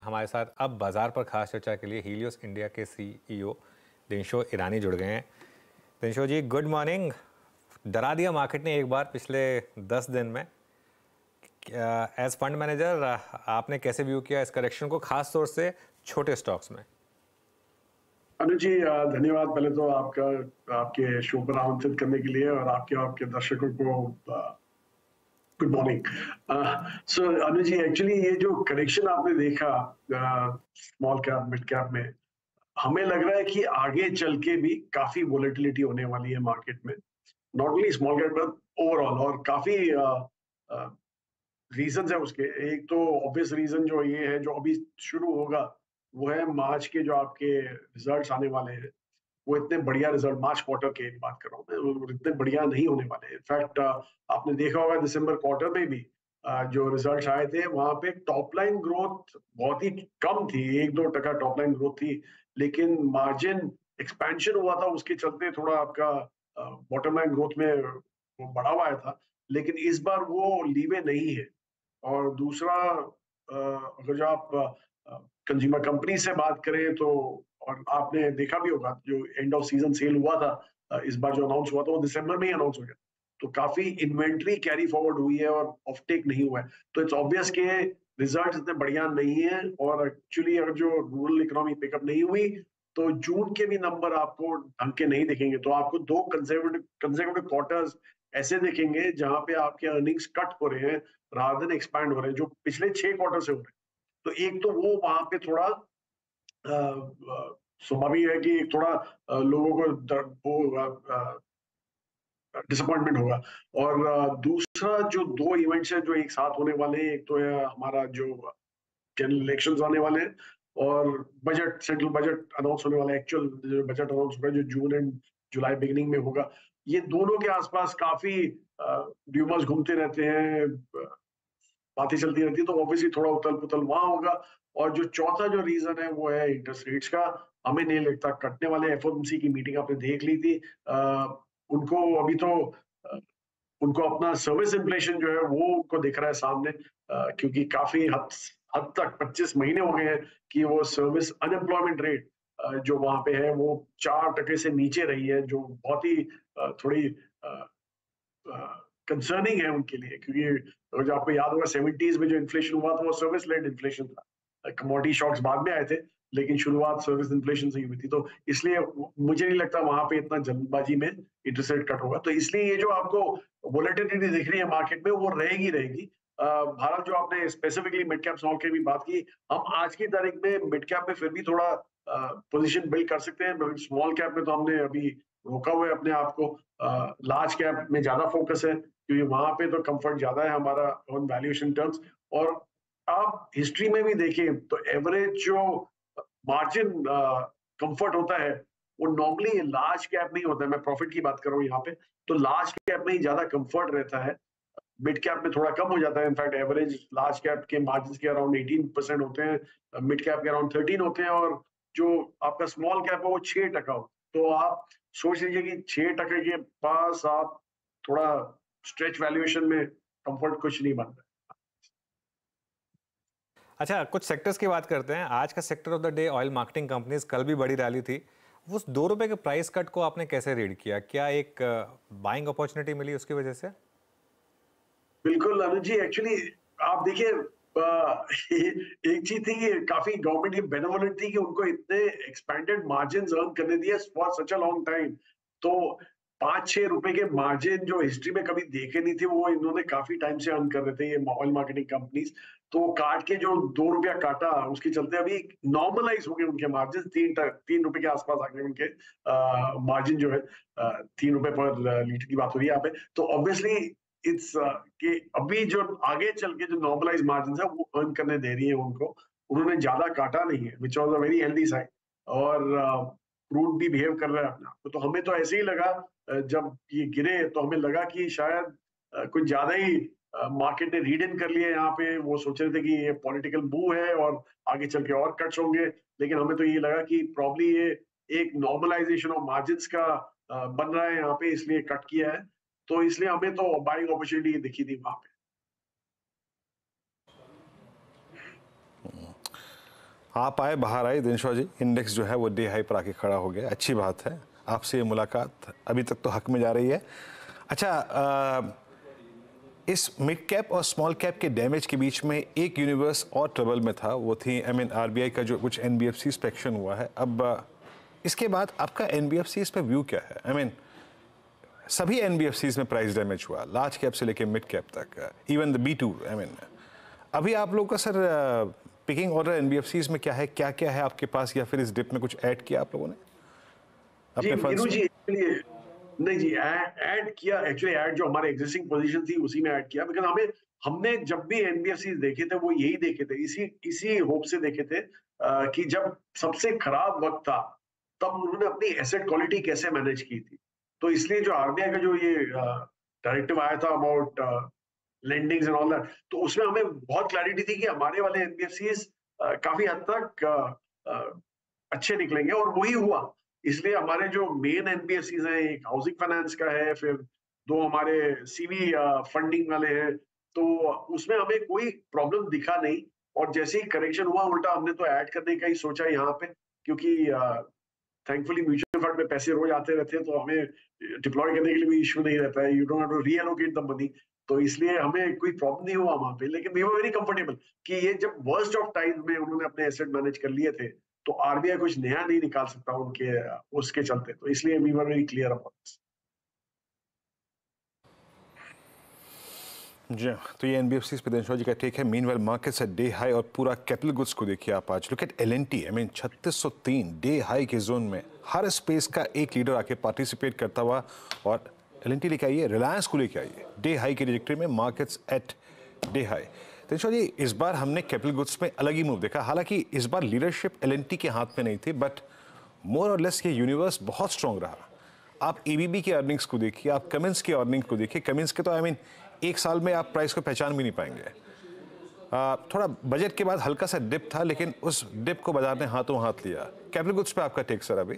हमारे साथ अब बाजार पर खास चर्चा के लिए हीलियोस इंडिया के सीईओ दिनशो ईरानी जुड़ गए हैं। दिनशो जी, गुड मॉर्निंग। डरा दिया मार्केट ने एक बार पिछले 10 दिन में। एज फंड मैनेजर आपने कैसे व्यू किया इस करेक्शन को, खास तौर से छोटे स्टॉक्स में? अनुज जी, धन्यवाद पहले तो आपका, आपके शो पर आमंत्रित करने के लिए और आपके दर्शकों को गुड मॉर्निंग। सो अनुज जी, एक्चुअली ये जो करेक्शन आपने देखा स्मॉल कैप मिड कैप में, हमें लग रहा है कि आगे चल के भी काफी वोलेटिलिटी होने वाली है मार्केट में, not only small cap but overall. और काफी रीजंस है उसके। एक तो ऑब्वियस रीजन जो ये है, जो अभी शुरू होगा, वो है मार्च के जो आपके रिजल्ट्स आने वाले हैं। वो इतने बढ़िया रिजल्ट, मार्च क्वार्टर के बात कर रहा हूँ मैं, वो इतने बढ़िया नहीं होने वाले। इनफैक्ट आपने देखा होगा दिसंबर क्वार्टर में भी जो रिजल्ट्स आए थे, वहां पे टॉप लाइन ग्रोथ बहुत ही कम थी, 1-2% टॉप लाइन ग्रोथ थी, लेकिन मार्जिन एक्सपेंशन हुआ था। उसके चलते थोड़ा आपका बॉटम लाइन ग्रोथ में वो बढ़ावा आया था, लेकिन इस बार वो लीवे नहीं है। और दूसरा, अगर जो आप कंज्यूमर कंपनी से बात करें तो, और आपने देखा भी होगा जो एंड ऑफ सीजन सेल हुआ था, इस बार जो अनाउंस हुआ था वो दिसंबर में ही अनाउंस हो गया। तो काफी इन्वेंट्री कैरी फॉरवर्ड हुई है और ऑफटेक नहीं हुआ है। तो इट्स ऑब्वियस के रिजल्ट इतने बढ़िया नहीं है। और एक्चुअली अगर जो रूरल इकोनॉमी पिकअप नहीं हुई तो जून के भी नंबर आपको ढंग के नहीं दिखेंगे। तो आपको दो कंसेक्यूटिव क्वार्टर्स ऐसे देखेंगे जहां पे आपके अर्निंग्स कट हो रहे हैं रादर देन एक्सपैंड हो रहे हैं, जो पिछले 6 क्वार्टर से हो रहे हैं। तो एक तो वो वहां पे थोड़ा स्वाभाविक है कि थोड़ा लोगों को वो डिसअपॉइंटमेंट होगा। और दूसरा, जो दो इवेंट्स है जो एक साथ होने वाले हैं, एक तो है हमारा जो जनरल इलेक्शंस आने वाले हैं, और बजट, सेंट्रल बजट अनाउंस होने वाला है। एक्चुअल जो बजट अनाउंस होगा जो जून एंड जुलाई बिगिनिंग में होगा। ये दोनों के आसपास काफी र्यूमर्स घूमते रहते हैं, बातें चलती रहती है, तो ऑब्वियसली थोड़ा उथल पुथल वहां होगा। और जो चौथा जो रीजन है वो है इंटरेस्ट रेट्स का। हमें नहीं लगता कटने वाले। एफओएमसी की मीटिंग आपने देख ली थी। उनको अभी तो अ, उनको अपना सर्विस इन्फ्लेशन जो है वो उनको दिख रहा है सामने, क्योंकि काफी हद हद तक 25 महीने हो गए हैं कि वो सर्विस अनएम्प्लॉयमेंट रेट जो वहां पे है वो 4% से नीचे रही है, जो बहुत ही थोड़ी कंसर्निंग है उनके लिए। क्योंकि अगर जो आपको याद होगा 70s में जो इन्फ्लेशन हुआ था वो सर्विस लेड इन्फ्लेशन था। कमोडिटी शॉक्स बाद में आए थे, लेकिन शुरुआत सर्विस इन्फ्लेशन से ही हुई थी। तो इसलिए मुझे नहीं लगता वहां पे इतना जल्दबाजी में इंटरेस्ट रेट कट होगा। तो इसलिए ये जो आपको वोलेटिलिटी दिख रही है मार्केट में वो रहेगी रहेगी। भारत, जो आपने specifically mid cap small cap की बात की, हम आज की तारीख में मिड कैप में फिर भी थोड़ा पोजीशन बिल्ड कर सकते हैं। स्मॉल कैप में तो हमने अभी रोका हुआ है अपने आप को। लार्ज कैप में ज्यादा फोकस है, क्योंकि वहां पे तो कंफर्ट ज्यादा है हमारा ऑन वैल्यूएशन टर्म्स। और आप हिस्ट्री में भी देखें तो एवरेज जो मार्जिन कंफर्ट होता है वो नॉर्मली लार्ज कैप में ही होता है। मैं प्रॉफिट की बात कर रहा हूँ यहाँ पे। तो लार्ज कैप में ही ज्यादा कंफर्ट रहता है, मिड कैप में थोड़ा कम हो जाता है। इनफैक्ट एवरेज लार्ज कैप के मार्जिन के अराउंड 18% होते हैं, मिड कैप के अराउंड 13 होते हैं, और जो आपका स्मॉल कैप है वो 6% हो। तो आप सोच लीजिए कि 6% के पास आप थोड़ा स्ट्रेच वैल्यूएशन में कंफर्ट कुछ नहीं बन रहा है। अच्छा, कुछ सेक्टर्स की बात करते हैं। आज का sector of the day oil marketing companies, कल भी बड़ी रैली थी। उस ₹2 के प्राइस कट को आपने कैसे रीड किया? क्या एक बाइंग अपॉर्चुनिटी मिली उसकी वजह से? बिल्कुल अनुज जी, एक्चुअली आप देखिए, एक चीज थी कि काफी गवर्नमेंट की बेनेवोलेंट थी कि उनको इतने एक्सपैंडेड मार्जिन अर्न करने दिए for such a long time. तो 5-6 रुपए के मार्जिन जो हिस्ट्री में कभी देखे नहीं थे, वो इन्होंने काफी टाइम से अर्न कर रहे थे ये ऑयल मार्केटिंग कंपनीज। तो काट के जो ₹2 काटा, उसके चलते अभी नॉर्मलाइज हो गए उनके मार्जिन। 3 रुपए के आसपास आ गए उनके मार्जिन जो है। 3 रुपए पर लीटर की बात हो रही है यहाँ पे। तो ऑब्वियसली इट्स कि अभी जो आगे चल के जो नॉर्मलाइज मार्जिन है वो अर्न करने दे रही है उनको। उन्होंने ज्यादा काटा नहीं है, which was a very healthy side. और क्रूड भी बिहेव कर रहा है अपने आप को। तो हमें तो ऐसे ही लगा, जब ये गिरे तो हमें लगा कि शायद कुछ ज्यादा ही मार्केट ने रीड इन कर लिया। यहाँ पे वो सोच रहे थे कि ये पॉलिटिकल मूव है और आगे चल के और कट्स होंगे, लेकिन हमें तो ये लगा कि प्रॉब्ली ये एक नॉर्मलाइजेशन ऑफ मार्जिन का बन रहा है यहाँ पे, इसलिए कट किया है। तो इसलिए हमें तो बाइंग अपॉर्चुनिटी दिखी थी वहां पे। आप आए, बाहर आए दिनशॉ जी, इंडेक्स जो है वो डे हाई पर आके खड़ा हो गया, अच्छी बात है। आपसे ये मुलाकात अभी तक तो हक में जा रही है। अच्छा, इस मिड कैप और स्मॉल कैप के डैमेज के बीच में एक यूनिवर्स और ट्रबल में था, वो थी आरबीआई का जो कुछ एनबीएफसी पे एक्शन हुआ है। अब इसके बाद आपका एनबीएफसी पे व्यू क्या है? सभी एनबीएफसीज में प्राइस डैमेज हुआ, लार्ज कैप से लेके मिड कैप तक, इवन द बी टू। अभी आप लोगों का सर पिकिंग ऑर्डर एनबीएफसीज में क्या है, क्या क्या है आपके पास, या फिर इस डिप में कुछ ऐड किया आप लोगों ने जी अपने फंड्स मीनू में? जी, एक्चुअली नहीं जी, ऐड किया, एक्चुअली ऐड जो हमारे एग्जिस्टिंग पोजीशन थी उसी में ऐड किया, बिकॉज हमने जब भी एनबीएफसी देखे थे वो यही देखे थे, इसी इसी होप से देखे थे कि जब सबसे खराब वक्त था तब उन्होंने अपनी एसेट क्वालिटी कैसे मैनेज की थी। तो इसलिए जो आरबीआई का जो ये डायरेक्टिव आया था अबाउट लेंडिंग्स एंड ऑल दैट, तो उसमें हमें बहुत क्लैरिटी थी कि हमारे वाले एनबीएफसीज काफी हद तक अच्छे निकलेंगे, और वही हुआ। इसलिए हमारे जो मेन एनबीएफसीज हैं, एक हाउसिंग फाइनेंस का है, फिर दो हमारे सीवी फंडिंग वाले हैं, तो उसमें हमें कोई प्रॉब्लम दिखा नहीं। और जैसे ही करेक्शन हुआ उल्टा हमने तो ऐड करने का ही सोचा यहाँ पे, क्योंकि थैंकफुली म्यूचुअल फंड में पैसे रोज आते रहते हैं, तो हमें डिप्लॉय करने के लिए भी इशू नहीं रहता है, you don't have to reallocate the money. तो इसलिए हमें कोई प्रॉब्लम नहीं हुआ वहां पे, लेकिन वी वर वेरी कंफर्टेबल कि ये जब वर्स्ट ऑफ टाइम में उन्होंने अपने एसेट मैनेज कर लिए थे, तो आरबीआई कुछ नया नहीं निकाल सकता उनके उसके चलते, तो इसलिए we were very clear about this. जी हाँ, तो ये एनबीएफसी पे दिनशॉ जी का टेक है। Meanwhile markets at day high, और पूरा कैपिटल गुड्स को देखिए आप आज। Look at L and T, 3603 day high के जोन में, हर स्पेस का एक लीडर आके पार्टिसिपेट करता हुआ, और एलएनटी लेके आइए, रिलायंस को लेके आइए डे हाई की ट्रैजेक्टरी में, markets at day high. Dinshaw ji, इस बार हमने कैपिटल गुड्स में अलग ही मूव देखा। हालांकि इस बार लीडरशिप एलएनटी के हाथ में नहीं थी, बट मोर और लेस ये यूनिवर्स बहुत स्ट्रांग रहा। आप एबीबी के अर्निंग्स को देखिए, आप कमिंस के अर्निंग्स को देखिए। कमिंस के तो एक साल में आप प्राइस को पहचान भी नहीं पाएंगे। थोड़ा बजट के बाद हल्का सा डिप था, लेकिन उस डिप को बाजार ने हाथों हाथ लिया। कैपिटल गुड्स पे आपका टेक सर अभी?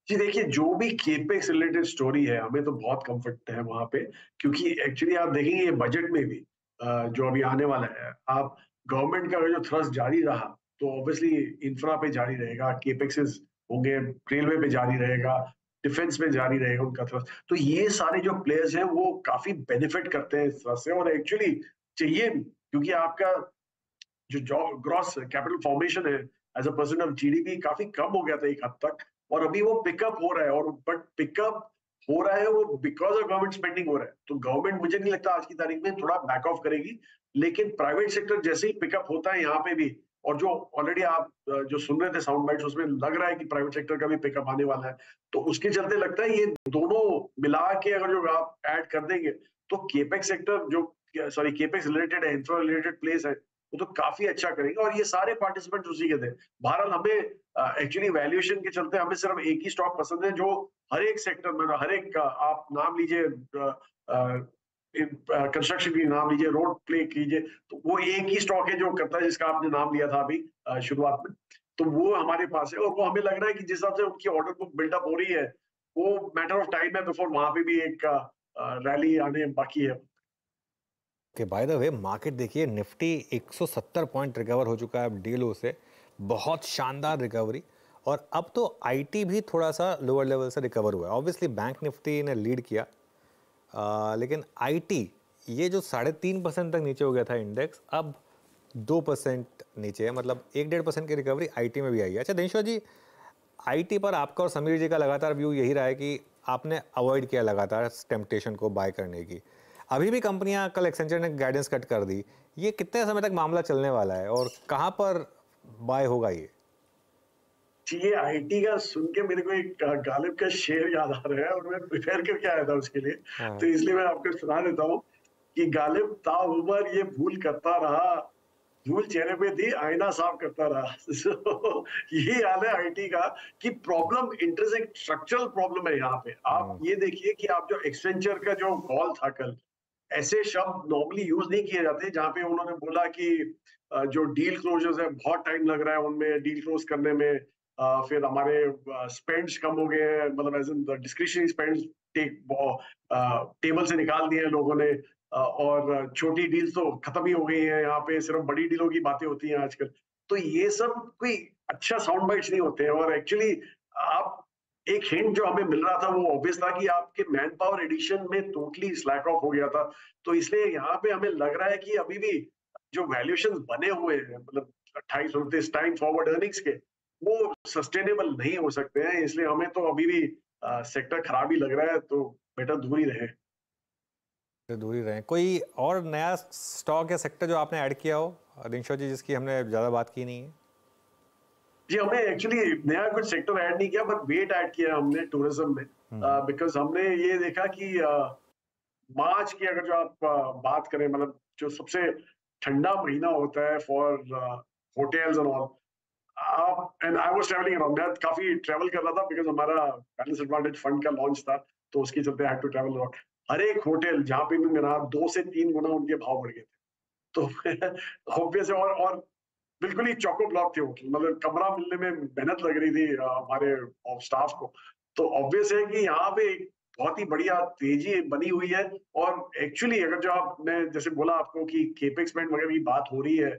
जी देखिए, जो भी केपेक्स रिलेटेड स्टोरी है, हमें तो बहुत कंफर्ट है वहां पे, क्योंकि एक्चुअली आप देखेंगे ये बजट में भी जो अभी आने वाला है, आप गवर्नमेंट का अगर जो थ्रस्ट जारी रहा तो ऑब्वियसली इंफ्रा पे जारी रहेगा, केपेक्सेस होंगे, रेलवे पे जारी रहेगा, डिफेंस पे जारी रहेगा उनका थ्रस्ट। तो ये सारे जो प्लेयर्स हैं वो काफी बेनिफिट करते हैं इस थ्रस्ट से, और एक्चुअली चाहिए भी, क्योंकि आपका जो जॉब ग्रॉस कैपिटल फॉर्मेशन है as a percent of GDP काफी कम हो गया था एक हद तक, और अभी वो पिकअप हो रहा है, और बट पिकअप हो रहा है वो बिकॉज ऑफ गवर्नमेंट स्पेंडिंग हो रहा है। तो गवर्नमेंट मुझे नहीं लगता आज की तारीख में थोड़ा बैक ऑफ करेगी, लेकिन प्राइवेट सेक्टर जैसे ही पिकअप होता है यहाँ पे भी, और जो ऑलरेडी आप जो सुन रहे थे साउंड बाइट्स, उसमें लग रहा है कि प्राइवेट सेक्टर का भी पिकअप आने वाला है, तो उसके चलते लगता है ये दोनों मिला के अगर जो आप ऐड कर देंगे, तो केपेक्स सेक्टर जो सॉरी केपेक्स रिलेटेड है, इंफ्रा रिलेटेड प्लेस है, वो तो काफी अच्छा करेंगे। और ये सारे पार्टिसिपेंट उसी के थे। बहरहाल हमें एक्चुअली वैल्यूएशन के चलते हमें सिर्फ एक ही स्टॉक पसंद है, जो हर एक सेक्टर में, हर एक आप नाम लीजिए, कंस्ट्रक्शन की नाम लीजिए, रोड प्ले कीजिए, तो वो एक ही स्टॉक है जो करता है, जिसका आपने नाम लिया था अभी शुरुआत में। तो वो हमारे पास है, और वो हमें लग रहा है कि जिस हिसाब से उनकी ऑर्डर बुक बिल्डअप हो रही है, वो मैटर ऑफ टाइम है बिफोर वहां पे भी एक रैली आने बाकी है। कि बाय द वे मार्केट देखिए, निफ्टी 170 पॉइंट रिकवर हो चुका है अब डे लो से, बहुत शानदार रिकवरी। और अब तो आईटी भी थोड़ा सा लोअर लेवल से रिकवर हुआ है। ऑब्वियसली बैंक निफ्टी ने लीड किया, लेकिन आईटी ये जो 3.5% तक नीचे हो गया था इंडेक्स, अब 2% नीचे है, मतलब 1-1.5% की रिकवरी आईटी में भी आई है। अच्छा दिनेश्वर जी, आईटी पर आपका और समीर जी का लगातार व्यू यही रहा है कि आपने अवॉइड किया लगातार टेम्पटेशन को बाय करने की। अभी भी कंपनियां, कल एक्सेंचर ने गाइडेंस कट कर दी, ये कितने समय तक मामला चलने वाला है और कहां पर बाय होगा ये? ये आईटी का सुन के मेरे को एक गालिब का शेर याद आ रहा है, और मैं प्रिपेयर करके आया था उसके लिए, हाँ। तो इसलिए मैं आपको सुना देता हूँ कि गालिब ताउमर ये भूल करता रहा, धूल चेहरे पे थी, आईना साफ करता रहा। so, यही हाल है आईटी का, कि प्रॉब्लम इंटरसेक्ट स्ट्रक्चरल प्रॉब्लम है यहाँ पे। आप ये देखिए कि आप जो एक्सटेंचर का जो कॉल था कल, ऐसे शब्द नॉर्मली यूज नहीं किए जाते, जहां पे उन्होंने बोला कि जो डील क्लोजर्स है बहुत टाइम लग रहा है उनमें डील क्लोज करने में, फिर हमारे स्पेंड्स कम हो गए हैं, मतलब as in discretionary spends table से निकाल दिए हैं लोगों ने, और छोटी डील्स तो खत्म ही हो गई हैं, यहाँ पे सिर्फ बड़ी डीलों की बातें होती हैं आजकल। तो ये सब कोई अच्छा साउंड बाइट्स नहीं होते हैं। और एक्चुअली आप एक हिंट जो हमें मिल रहा था वो ऑब्वियस था कि आपके मैन पावर एडिशन में टोटली स्लैक ऑफ हो गया था। तो इसलिए यहाँ पे हमें लग रहा है कि अभी भी जो वैल्यूएशन बने हुए हैं, मतलब 28-29 टाइम फॉरवर्ड अर्निंग्स के, वो सस्टेनेबल नहीं हो सकते हैं। इसलिए हमें तो अभी भी सेक्टर खराब ही लग रहा है, तो बेटर दूर ही रहे। से दूर ही रहें। कोई और नया स्टॉक या सेक्टर जो आपने ऐड किया हो दिनशो जी, जिसकी हमने ज़्यादा बात की नहीं है? जी, हमने एक्चुअली नया कुछ सेक्टर ऐड नहीं किया, बट वेट ऐड किया हमने टूरिज्म में, बिकॉज हमने ये देखा कि मार्च की अगर जो आप बात करें, मतलब जो सबसे ठंडा महीना होता है फॉर होटल्स एंड ऑल, आप and I was travelling around, मैं काफी ट्रैवल कर रहा था बिकॉज हमारा बैलेंस एडवांटेज फंड का लॉन्च था, तो उसके चलते I had to travel around. हर एक होटल जहाँ पे भी मेरा 2 से 3 गुना उनके भाव बढ़ गए थे। तो ऑब्वियस है, और बिल्कुल ही चौको ब्लॉक थे होटल, मतलब कमरा मिलने में मेहनत लग रही थी हमारे स्टाफ को। तो ऑब्वियस है कि यहाँ पे एक बहुत ही बढ़िया तेजी बनी हुई है। और एक्चुअली अगर जो आपने जैसे बोला आपको कि केपेक्स स्पेंड वगैरह की बात हो रही है,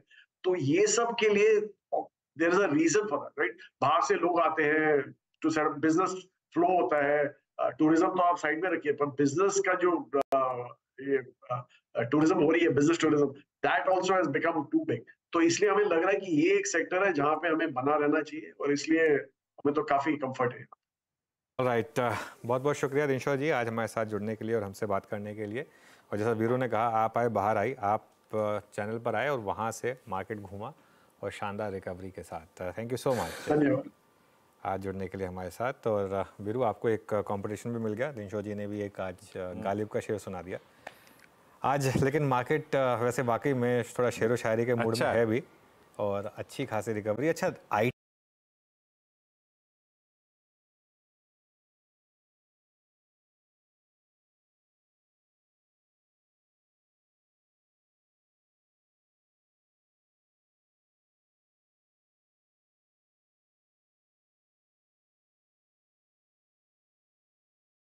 तो ये सब के लिए there is a reason for that, right? बाहर से लोग आते हैं to set up, business flow होता है। टूरिज्म तो आप साइड में रखिए, पर बिजनेस का जो ये टूरिज्म हो रही है, business tourism, that also has become too big. तो इसलिए हमें लग रहा है कि ये एक सेक्टर है जहां पे हमें बना रहना चाहिए, और इसलिए हमें तो काफी कंफर्ट है। राइट, बहुत बहुत शुक्रिया दिनशो जी आज हमारे साथ जुड़ने के लिए और हमसे बात करने के लिए। और जैसा वीरू ने कहा, आप आए, बाहर आई, आप चैनल पर आए और वहाँ से मार्केट घूमा और शानदार रिकवरी के साथ। थैंक यू सो मच धन्यवाद आज जुड़ने के लिए हमारे साथ। और वीरू, आपको एक कंपटीशन भी मिल गया, दिनशो जी ने भी एक आज गालिब का शेर सुना दिया आज। लेकिन मार्केट वैसे वाकई में थोड़ा शेरो शायरी के मूड में है भी, और अच्छी खासी रिकवरी। अच्छा, आई